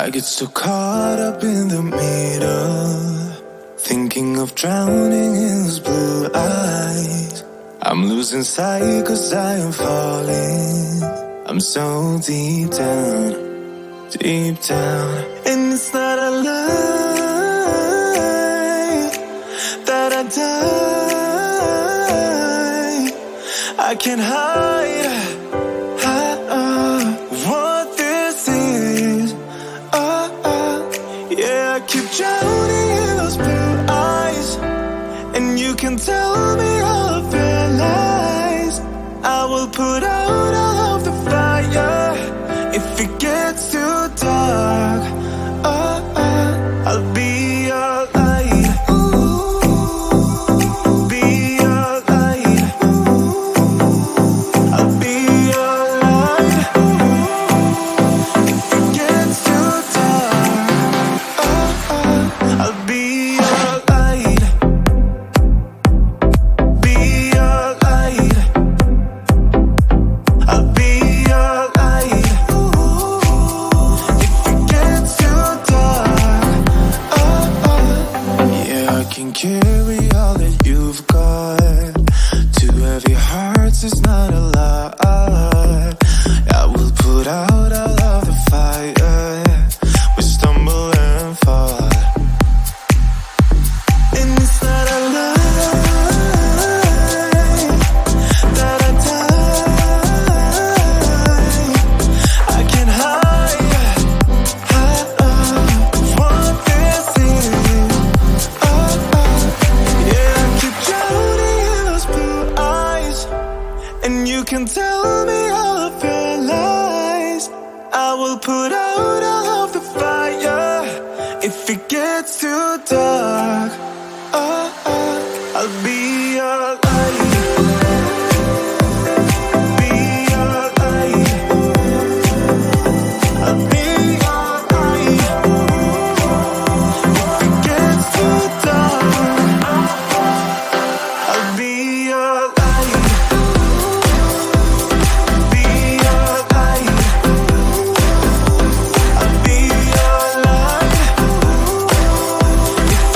I get so caught up in the middle, thinking of drowning in those blue eyes. I'm losing sight 'cause I am falling. I'm so deep down, deep down. And it's not a lie that I die. I can't hide what this is. Yeah, I keep drowning in those blue eyes, and you can tell me all of your lies. I will put out all of the fire if it gets too dark. I'll be your light. Be your light. I'll be your light. If it gets too dark, I'll be your light. Be your light. I'll be your light. If it gets too dark, yeah, I can carry all that you've got. Two heavy hearts is not a lot. I will put out all of the fire. We stumble and fall, and it's not a lie that I die. I can't hide what this is. Yeah, I keep drowning in those blue eyes, and you can tell me all of your lies. I will put out all of the fire if it gets too dark. I'll be your light. Be your light. I'll be your light. If it gets too dark, I'll be your light. Be your light. I'll be your light. If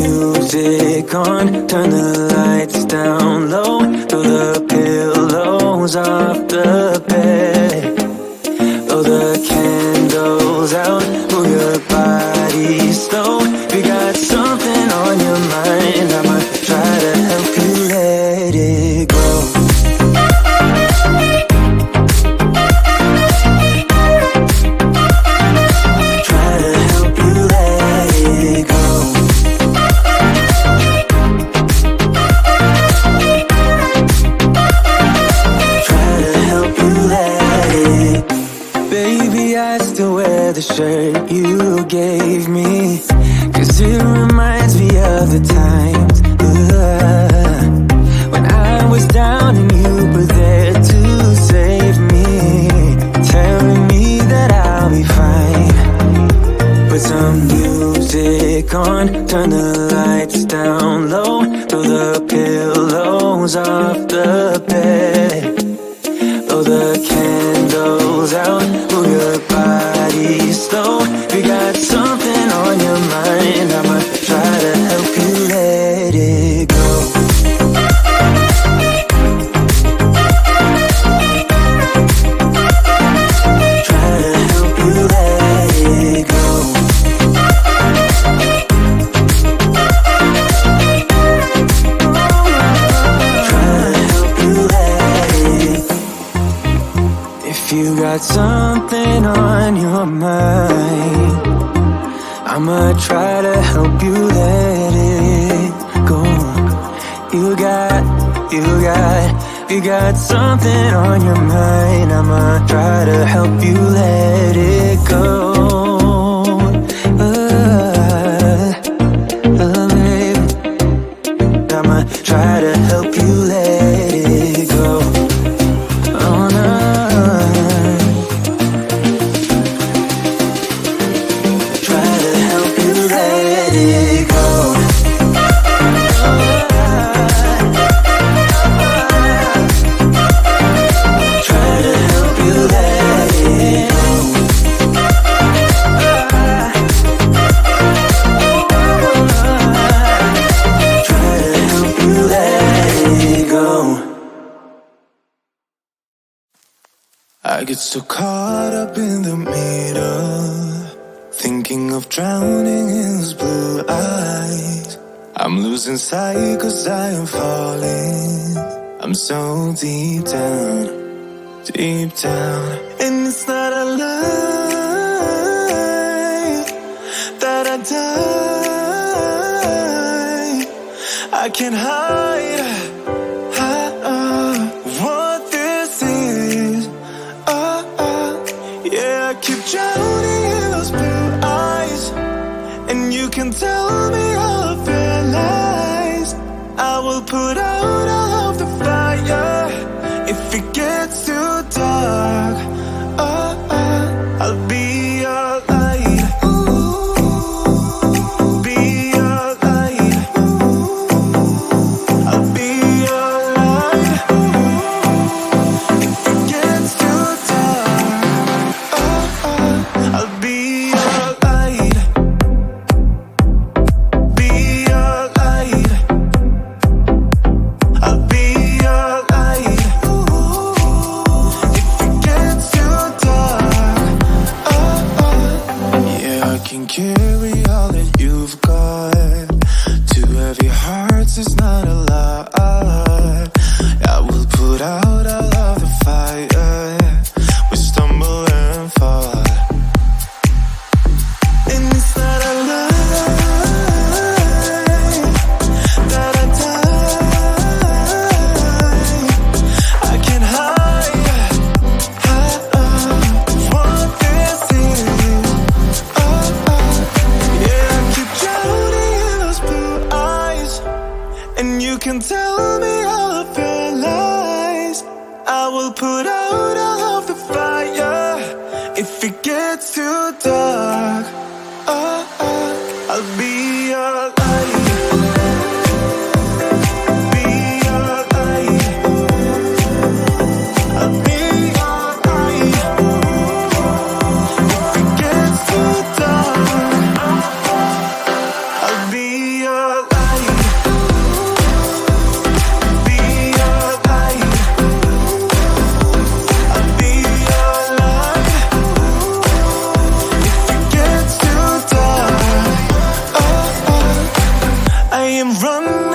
music on, turn the lights down low, throw the pillows off the bed, blow the candles out, move your body slow. If you got something on your mind, I'ma try to help you let it go. The shirt you gave me, 'cause it reminds me of the times when I was down and you were there to save me, telling me that I'll be fine. Put some music on, turn the lights down low, throw the pillows off the bed, blow the candles out, move your body slow. If you got something on your mind, I'ma try to help you let it go. Try to help you let it go. If you got something on your mind, I'ma try to help you let it go. You got something on your mind, I'ma try to help you let it go. Baby, I'ma try to help you let it go. Oh no. I get so caught up in the middle, thinking of drowning in those blue eyes. I'm losing sight 'cause I am falling. I'm so deep down, and it's not a lie that I die. I can't hide what this is. Yeah, I keep drowning in those blue eyes, and you can tell me all of your lies. I will put out all of the fire if it gets too dark. I'll be your light. Be your light. I'll be your light. If it gets too dark, I'll be your light. Be your light. I'll be your light. If it gets too dark, yeah, I can carry all that you've got. Two heavy hearts is not a lot. I will put out all of the fire. We stumble and fall, and it's not a lie that I die. I can't hide what this is. Yeah, I keep drowning in those blue eyes, and you can tell me all of your lies. I will put out all of the fire if it gets too dark. I'll be your light. Be your light. I'll be your light. If it gets too dark, I'll be your am running